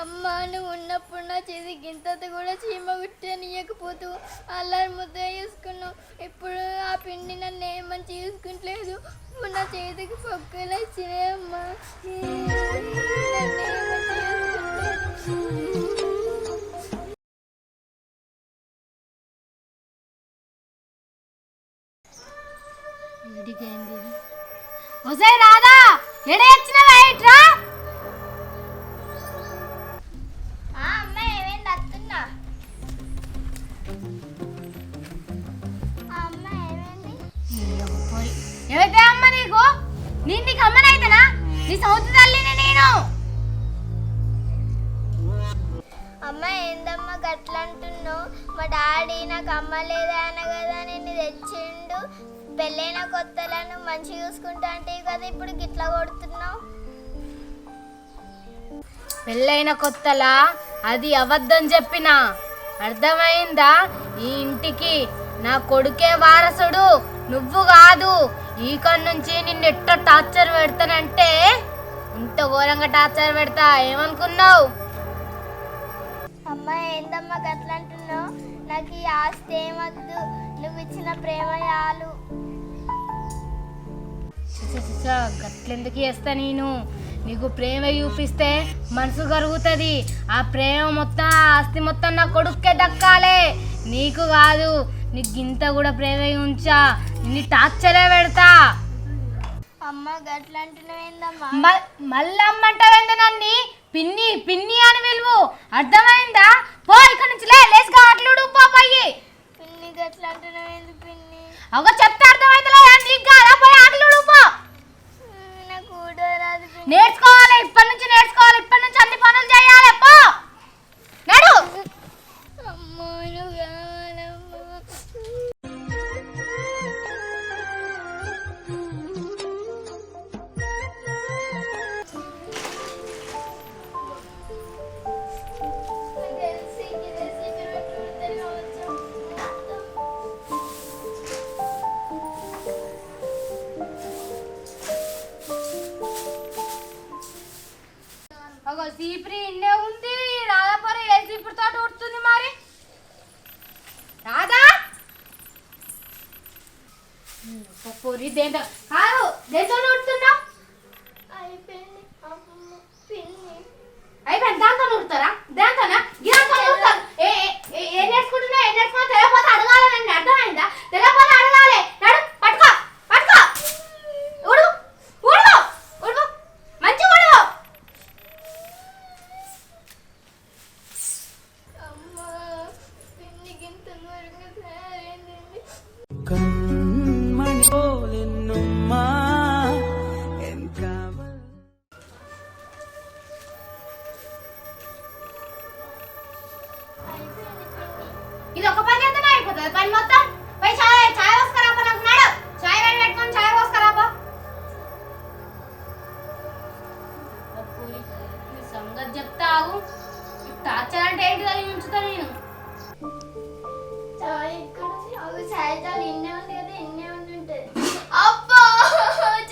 అమ్మ నువ్వు ఉన్నప్పుడు నా చేతి గింతంత కూడా చీమ కుట్టనియకపోతూ అల్లారి ముద్ద చేసుకున్నావు. ఇప్పుడు ఆ పిండి నన్ను ఏమని చూసుకుంటలేదు. ఇప్పుడు నా చేతికి పొక్కలు వచ్చినాయి అమ్మా. నన్ను ఏమని ఒసే రాధా ఎడ వచ్చినవా ఇట్రా? అమ్మ ఏమైంది అత్తున్నా? అమ్మ ఏమైంది? ఏమైతే అమ్మ నీకు? నేను నీకు అమ్మనైతేనా? నీ సౌత్ తల్లిని నేను. అమ్మ ఏందమ్మా గట్లంటున్నావు? మా డాడీ నాకు అమ్మ లేదా అన్న కదా నిన్ను తెచ్చిండు. పెళ్ళైన కొత్తలను మంచిగా చూసుకుంటా అంటే కదా ఇప్పుడు గిట్లా కొడుతున్నావు. పెళ్ళైన కొత్తలా అది అబద్ధం చెప్పినా అర్థమైందా? ఈ ఇంటికి నా కొడుకే వారసుడు, నువ్వు కాదు. ఈ నుంచి నిన్నెట్ట టార్చర్ పెడతానంటే ఇంత ఘోరంగా టార్చర్ పెడతా. ఏమనుకున్నావు? అమ్మ ఏందమ్మా గట్లంటున్నావు? నాకు ఈ ఆస్తి ఏమద్దు, నువ్వు ఇచ్చిన ప్రేమ చాలు. గట్లెందుకు చేస్తా నేను? నీకు ప్రేమ చూపిస్తే మనసు కరుగుతుంది. ఆ ప్రేమ మొత్తం, ఆ ఆస్తి మొత్తం నా కొడుక్కే దక్కాలే, నీకు కాదు. నీకు గింత కూడా ప్రేమ ఉంచా, నీ టార్చరే పెడతా. అమ్మ గట్లంటున్నావేందమ్మా? మళ్ళీ అమ్మంటావేంద నన్ను? పిన్ని పిన్ని అని పిలువు, అర్థమైందా? పో ఇక్కడ నుంచి లేసుగా అట్లుడు పోయి. పిన్ని గట్లంటున్నావేంది పిన్ని? అవ చెప్తే అర్థమైందిలే, నీకు కాదా? పోయి ఆటలుడు పో. నాకు ఊడరాదు. నేర్చుకోవాలి, ఇప్పటి నుంచి నేర్చుకోవాలి. ఇప్పటి నుంచి అన్ని పనులు చేయాలి. పో నడు. అమ్మో నువ్వు కావాలమ్మా. సీపురి ఇన్నే ఉంది. రాధాపరి ఏ సీపురితో ఉడుతుంది మరి? రాధా పొరి దేంతో కాదు, దేంతో ఉడుతున్నావు? అయిపోయింది అమ్మ పిన్ని. అయిపోయింది, దాంతో ఉడతారా? దాంతోనా? గిరంతో ఉడతారు. ఏం నేర్చుకుంటున్నావు? ఏం నేర్చుకున్నా తెలియకపోతే అడగాలని అర్థమైందా? తెలియకపోతే అడగాలి. నడు పట్టుకో పట్టుకో. ఉడు ఉడు ఉడు మంచి ఉడు. అమ్మా పిన్ని గింత ఘోరంగా తయారైందండి. కన్మణి పోలెన్నమ్మా ఎంత ఇది ఒక పని చేస్తేనే అయిపోతుంది పని మొత్తం. పోయి చాయ్ పోసుకురాపో. నాకు నాడు చాయ్ వేడి పెట్టుకొని చాయ్ పోసుకురాపో. సంగతి చెప్తావు. టార్చర్ అంటే ఏంటిదో ఉంచుతా నేను. చాయ్ ఇక్కడ అవి సాయంత్రాలు ఇన్నే ఉంది కదా, ఇన్నే ఉండి ఉంటుంది. అబ్బా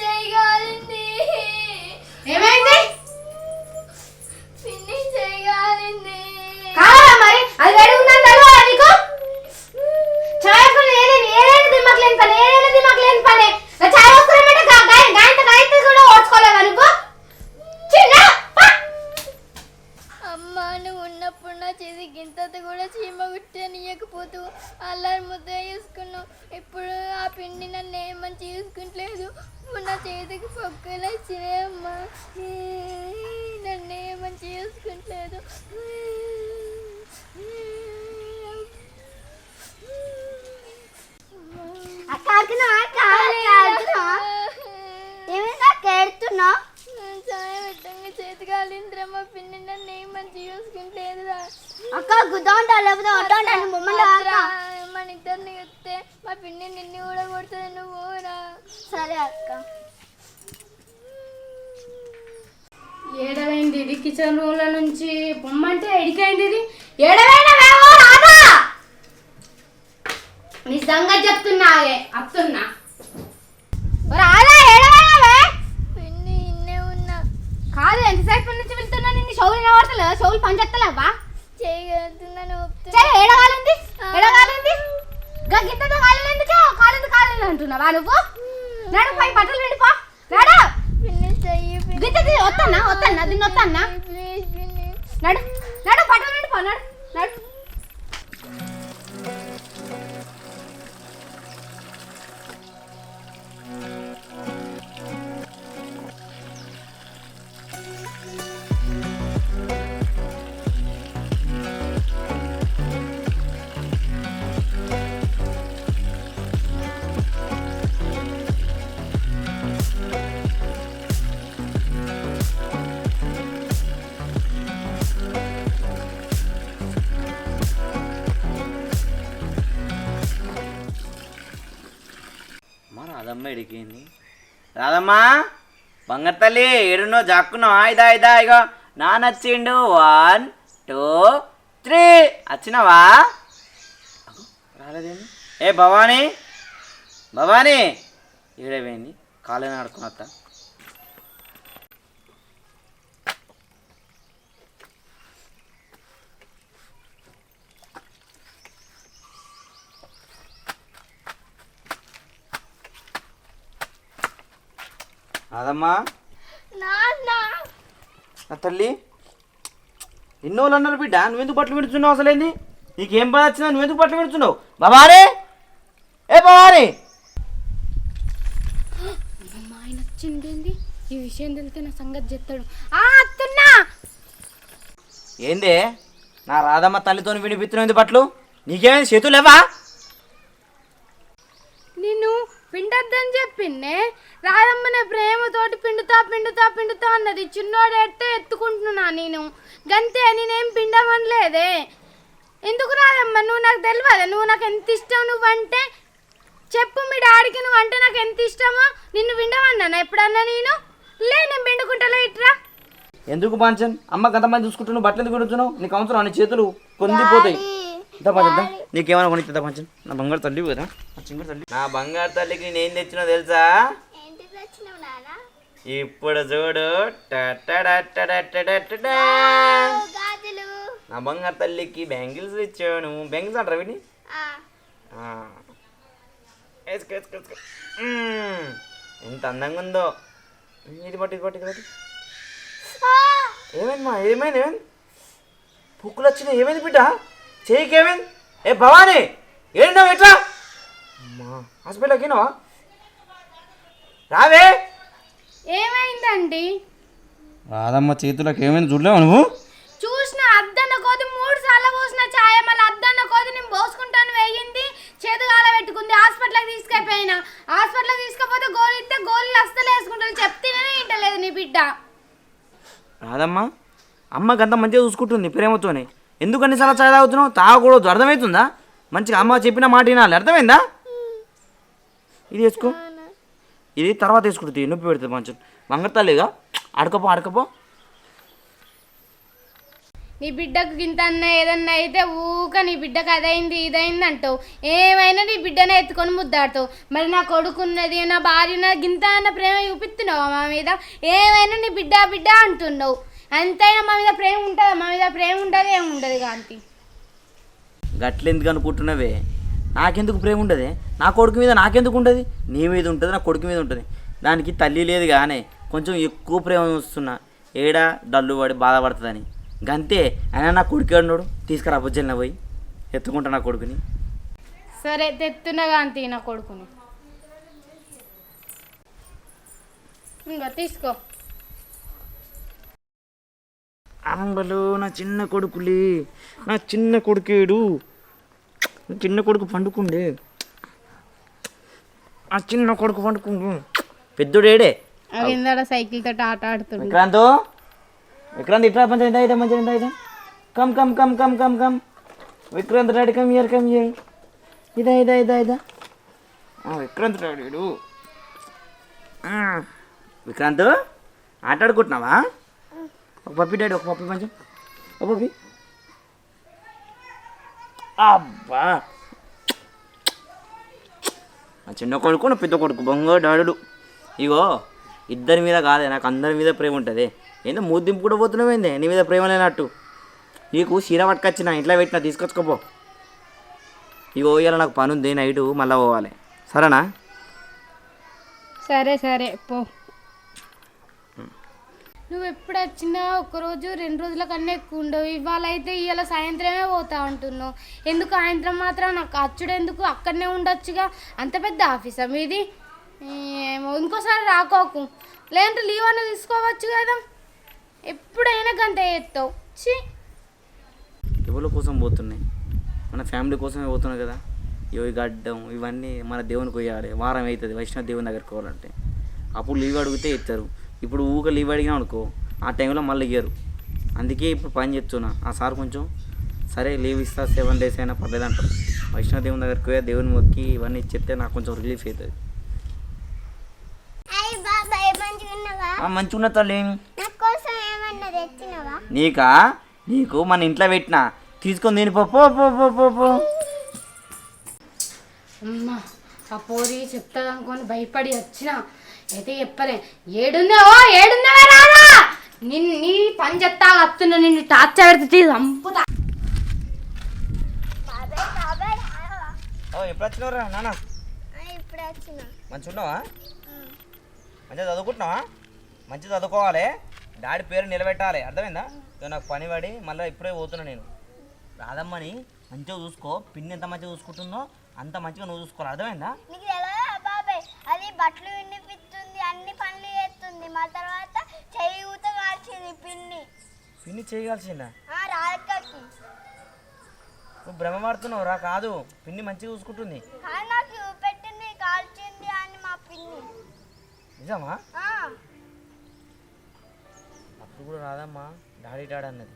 చేయగాలింది. ఏమైంది? పిన్ని చేయగాలింది. కావాలా మరి? అది వేడి ఉందని తెలియదా నీకు? చాయ్ పని ఏదైనా దిమ్మకలేని పని, ఏదైనా దిమ్మకలేని పని. చాయ్ పోసుకురామంటే గాయంత కూడా ఓడ్చుకోలేవా నువ్వు? అమ్మ నువ్వు ఉన్నప్పుడు నా చేతి గింతంత కూడా చీమ కుట్టనియకపోతూ అల్లారి ముద్ద చేసుకున్నావు. ఇప్పుడు ఆ పిండి నన్ను ఏమని చూసుకుంటలేదు. ఇప్పుడు నా చేతికి పొక్కలు వచ్చినాయి అమ్మా. నన్ను ఏమని చూసుకుంటలేదు. చాయ్ పెట్టంగా చేతి కాలింద్రమ్మ పిన్ని నన్ను ఏమని చూసుకుంటలేదురా. అక్క గుద్దా ఉంటా లేకపోతే వడ్డా ఉంటాను మన ఇద్దరిని చెప్తే మా పిన్ని నిన్ను కూడా కొడుతుంది. నువ్వు రా. సరే అక్క. ఏడవైంది ఇది? కిచెన్ రూమ్ లో నుంచి పొమ్మంటే ఎడికైంది ఇది? ఏడవైనా రాదా? నీ సంగతి చెప్తున్నావే అత్తున్నా. రాదా ఏడవైనావే? పిన్ని ఇన్నే ఉన్నా. కాదు ఎంతసేపు నుంచి వెళ్తున్నా నిన్ను షౌలు నిలబడతలేదా? షౌలు పని చేస్తలేవా? చేయగలుగుతున్నాను ఏడగాలింది ఏడగాలింది గింతతో కాలేదు ఎందుకు కాలేదు అంటున్నావా నువ్వు? నడు పై బట్టలు విడిపో నడు. గింత వద్దన్నా దీన్ని వద్దన్నా. నడు నడు బట్టలు విడిపో నడు నడు. రాధమ్మ ఎడికింది. రాధమ్మా బంగారు తల్లి ఏడున్నో జాక్కున్నావా? ఇదా ఇదా ఇగో నానొచ్చిండు. 1 2 3 వచ్చినావా? రాలేదేంది? ఏ భవానీ భవానీ ఏడేపోయింది? కాలేని ఆడుకుని వస్తా. రాదమ్మా నా తల్లి ఎన్నో వాళ్ళు అన్నారు బిడ్డ, నువ్వెందుకు బట్టలు విడుచున్నావు? అసలేంది నీకేం పని వచ్చినా నువ్వెందుకు బట్టలు విడుచున్నావు? బాబారే ఏ బాబారే ఆయన వచ్చిందేంది? ఈ విషయం తెలితే నా సంగతి చెప్తాడు. అత్తున్నా ఏందే నా రాధమ్మ తల్లితో వినిపిస్తున్నావు బట్టలు? నీకేమైంది? చేతులు లేవా? నేను పిండొద్దని చెప్పిండే. రాదమ్మనే ప్రేమతోటి పిండుతా అన్నది. చిన్నోడు ఎత్తుకుంటున్నా నేను గంతే. నేనేం పిండమనలేదే. ఎందుకు రాదమ్మ? నువ్వు నాకు తెలియదా? నువ్వు నాకు ఎంత ఇష్టం నువ్వంటే? చెప్పు మీ డాడీకి నువ్వంటే నాకు ఎంత ఇష్టమో. నిన్ను పిండమన్నానా ఎప్పుడన్నా నేను? నేను పిండుకుంటలే. ఇట్రా ఎందుకు పాంచన్ అమ్మ గంతమంది చూసుకుంటున్నావు, బట్టలు ఎందుకు విడుతున్నావు? నీకు అవసరం? నీ చేతులు కొందిపోతాయి. నీకేమైనా కొనిద్దా పంచన్? నా బంగారు తల్లి కదా, నా బంగారు తల్లికి నేనేం తెచ్చినా తెలుసా? ఇప్పుడు చూడు. నా బంగారు తల్లికి బ్యాంగిల్స్ ఇచ్చాను. బ్యాంగిల్స్ అంటారా వీటిని? ఎంత అందంగా ఉందో. ఇది పట్టి ఏమైందమ్మా? ఏమైంది? పుక్కులు వచ్చినాయి. ఏమైంది బిడ్డ? చెయ్యికి ఏమైంది? ఏ భవానీ ఏంటావు? ఎట్లా అమ్మా హాస్పిటల్కి అయినావా? రావే. ఏమైందండి? రాదమ్మ చేతులకు ఏమైంది? చూడలేవా నువ్వు? చూసిన అద్దన్న కోది 3 సార్లు పోసిన ఛాయ. మళ్ళీ అద్దన్న కోది నేను పోసుకుంటాను వేయింది. చేతుగాల పెట్టుకుంది. హాస్పిటల్కి తీసుకెళ్ళిపోయినా. హాస్పిటల్కి తీసుకపోతే గోళీ ఇస్తే గోళీలు అస్సలు వేసుకుంటాను. చెప్తేనే ఇంటలేదు నీ బిడ్డ. రాదమ్మ అమ్మకి అంత మంచిగా చూసుకుంటుంది ప్రేమతోనే. ఎందుకు అన్నిసార్లు చాయ్ తాగుతున్నావు? తాగకూడదు. అర్థమవుతుందా? మంచిగా అమ్మ చెప్పిన మాట వినాలి. అర్థమైందా? ఇది వేసుకో. ఇది తర్వాత వేసుకుంటుంది. నొప్పి పెడుతుంది మంచిగా. బంగారు తల్లిగా అడకపో. నీ బిడ్డకు గింత అన్న ఏదన్నా అయితే ఊక నీ బిడ్డకు అదైంది ఇదైంది అంటావు. ఏమైనా నీ బిడ్డనే ఎత్తుకొని ముద్దాడుతావు. మరి నా కొడుకున్నది నా భార్య గింత అన్న ప్రేమ చూపిస్తున్నావు మా మీద. ఏమైనా నీ బిడ్డ అంటున్నావు. అంతైనా మా మీద ప్రేమ ఉంటుందా? మా మీద ప్రేమ ఉంటుంది ఏముండదు కాంతి. గట్లెందుకు అనుకుంటున్నావే? నాకెందుకు ప్రేమ ఉండదే? నా కొడుకు మీద నాకెందుకు ఉంటుంది? నీ మీద ఉంటుంది, నా కొడుకు మీద ఉంటుంది. దానికి తల్లి లేదు కానీ కొంచెం ఎక్కువ ప్రేమ చూస్తున్నా. ఏడా డల్లు పడి బాధపడుతుందని గంతే. అయినా నా కొడుకు అన్నాడు. తీసుకురా బుజ్జల్ని పోయి ఎత్తుకుంటా నా కొడుకుని. సరే తెత్తున్నా కాంతి నా కొడుకుని. ఇంకా తీసుకో. అంబలు నా చిన్న కొడుకులే. నా చిన్న కొడుకేడు. నా చిన్న కొడుకు పండుకుండే. ఆ చిన్న కొడుకు పండుకుండు. పెద్దోడు ఏడే? సైకిల్ తోటి ఆట ఆడుతుంది. విక్రాంత్ ఇట్లా మంచిగా అయితే మంచిగా అయితే come Vikrant daddy come here ఇదా విక్రాంత్ డాడీడు. విక్రాంత్ ఆట ఆడుకుంటున్నావా? ఒక పప్పి డాడీ, ఒక పప్పి మంచి ఒక పప్పి. అబ్బా నా చిన్న కొడుకు నా పెద్ద కొడుకు బంగారు డాడుడు. ఇగో ఇద్దరి మీద కాదే, నాకు అందరి మీద ప్రేమ ఉంటుంది. ఏందో మూద్దింపు కూడా పోతున్నావేంది నీ మీద ప్రేమ లేనట్టు. నీకు చీర పట్టుకొచ్చిన ఇంట్లో పెట్టిన తీసుకొచ్చుకోపో. ఇగో ఇవాళ నాకు పని ఉంది, నైటు మళ్ళీ పోవాలి, సరేనా? సరే సరే పో. నువ్వు ఎప్పుడు వచ్చినా ఒక్కరోజు 2 రోజుల కన్నా ఎక్కువ ఉండవు. ఇవాళ అయితే ఇవాళ సాయంత్రమే పోతా ఉంటున్నావు. ఎందుకు సాయంత్రం మాత్రం నాకు అచ్చుడు ఎందుకు? అక్కడనే ఉండొచ్చుగా, అంత పెద్ద ఆఫీసా మీది? ఏమో ఇంకోసారి రాకోకు, లేదంటే లీవ్ అన్న తీసుకోవచ్చు కదా. ఎప్పుడైనా గంత చేస్తావు. ఛీ, ఎవరి కోసం పోతున్నాయి? మన ఫ్యామిలీ కోసమే పోతున్నాయి కదా. ఇవి గడ్డం ఇవన్నీ మన దేవునికి పోయాలి. వారం అవుతుంది వైష్ణవ దేవుని దగ్గరికి పోవాలంటే. అప్పుడు లీవ్ అడిగితే ఇస్తారు. ఇప్పుడు ఊక లీవ్ అడిగినా అనుకో, ఆ టైంలో మళ్ళీ ఇయ్యరు. అందుకే ఇప్పుడు పని చెప్తున్నా. ఆ సార్ కొంచెం సరే లీవ్ ఇస్తా 7 days అయినా పర్లేదు అంటారు. వైష్ణవ దేవుని దగ్గరికి పోయి దేవుని మొక్కి ఇవన్నీ ఇచ్చేస్తే నాకు కొంచెం రిలీఫ్ అవుతుంది. మంచిగా ఉన్న తల్లి. నీకా? నీకు మన ఇంట్లో పెట్టినా తీసుకొని తిని పో. అమ్మా ఆ పోరి చెప్తాది అనుకొని భయపడి వచ్చిన అయితే చెప్పలే. ఏడున్నావా రాదా? నీ పని చెప్తా వస్తున్నా, నిన్ను టార్చర్ పెడితే చంపుతా. ఎప్పుడు వచ్చినవరా నాన్న? ఇప్పుడు వచ్చిన మంచిగా ఉన్నావా? మంచిగా చదువుకుంటున్నావా? మంచిగా చదువుకోవాలి, డాడీ పేరు నిలబెట్టాలి, అర్థమైందా? నాకు పని పడి మళ్ళీ ఇప్పుడే పోతున్నా నేను. రాదమ్మని మంచిగా చూసుకో. పిన్ని ఎంత మంచిగా చూసుకుంటుందో అంత మంచిగా నువ్వు చూసుకోవాలి, అర్థమైందా? నీకు తెలియదా బాబాయ్, అది బట్టలు వినిపిస్తుంది, అన్ని పనులు చేస్తుంది. మా తర్వాత చెయ్యి ఊత కాల్చింది పిన్ని. పిన్ని చేయగలిసిందా? రాకకి నువ్వు భ్రమ పడుతున్నావు రా. కాదు, పిన్ని మంచిగా చూసుకుంటుంది. కానీ నాకు పెట్టింది కాల్చింది అని మా పిన్ని. నిజమా? అప్పుడు కూడా రాదమ్మా డాడీ అన్నది.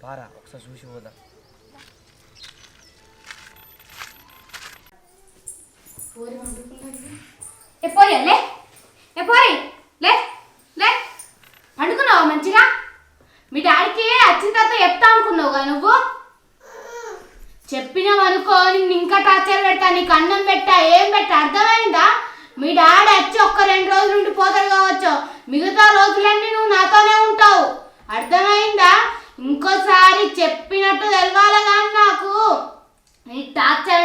పారా ఒకసారి చూసి పోదా. పండుకున్నావా మంచిగా? మీ డాడీకి వచ్చిన తర్వాత చెప్తా అనుకున్నావుగా నువ్వు. చెప్పినావు అనుకో, నిన్ను ఇంకా టార్చర్ పెడతా, నీకు అన్నం పెట్టా, ఏం పెట్టా, అర్థమైందా? మీ డాడీ వచ్చి 1-2 రోజులు ఉండి పోతాడు కావచ్చు, మిగతా రోజులన్నీ నువ్వు నాతోనే ఉంటావు, అర్థమైందా? ఇంకోసారి చెప్పినట్టు తెలవాలి కానీ నాకు. నీ టార్చర్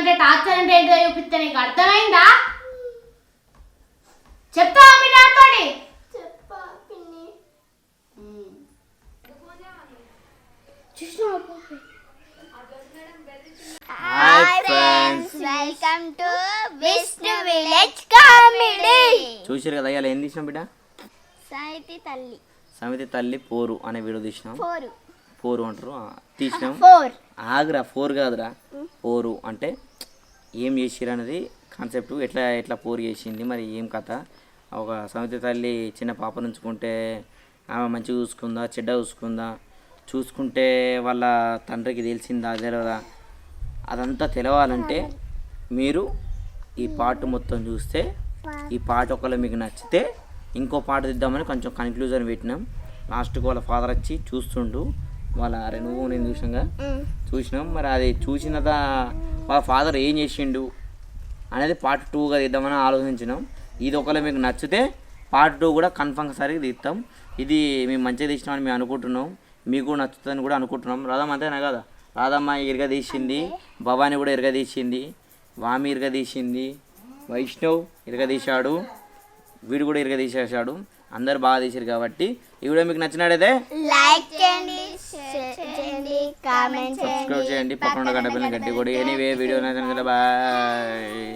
అంటే ఏంటో చూపిస్తే నీకు అర్థమైందా? చెప్తావా మీ డాడీతోని? చెప్పా పిన్ని. Hi friends, welcome to Vishnu village comedy. చూసారు కదా ఇవాళ ఏం తీసినాం బిడ్డ? సమితి తల్లి పోరు అనే వీడియో తీసినాం. పోరు అంటారు, తీసినాం. ఆగ్రా 4 కాదురా, పోరు అంటే ఏం చేసిరు అనేది కాన్సెప్ట్. ఎట్లా పోరు చేసింది, మరి ఏం కథ. ఒక సమితి తల్లి చిన్న పాప నుంచుకుంటే ఆమె మంచిగా చూసుకుందా, చెడ్డ చూసుకుంటే వాళ్ళ తండ్రికి తెలిసిందా తెలియదా, అదంతా తెలవాలంటే మీరు ఈ పాట మొత్తం చూస్తే, ఈ పాట ఒకవేళ మీకు నచ్చితే ఇంకో పాట తీద్దామని కొంచెం కన్క్లూజన్ పెట్టినాం. లాస్ట్కి వాళ్ళ ఫాదర్ వచ్చి చూస్తుండు. వాళ్ళ నువ్వు నేను చూసినాం. మరి అది చూసిన వాళ్ళ ఫాదర్ ఏం చేసిండు అనేది పార్ట్ 2గా తీద్దామని ఆలోచించినాం. ఇది ఒకవేళ మీకు నచ్చితే పార్ట్ 2 కూడా కన్ఫర్మ్ సరిగ్గా తీస్తాం. ఇది మేము మంచిగా తీసినామని మేము అనుకుంటున్నాం, మీకు నచ్చుతుందని కూడా అనుకుంటున్నాం. రాధమ్మ అంతేనా కదా? రాధమ్మ ఇరగదీసింది, భవాని కూడా ఇరగదీసింది, వామి ఇరగదీసింది, వైష్ణవ్ ఇరగదీశాడు, వీడు కూడా ఇరగదీసేసాడు. అందరు బాగా తీసారు కాబట్టి ఈ వీడియో మీకు నచ్చినట్టయితే లైక్ చేయండి, షేర్ చేయండి, కామెంట్ చేయండి, సబ్స్క్రైబ్ చేయండి, పక్కన గంట పిల్లలు గట్టి కూడా. ఎనీవే వీడియో నచ్చిన కదా, బాయ్.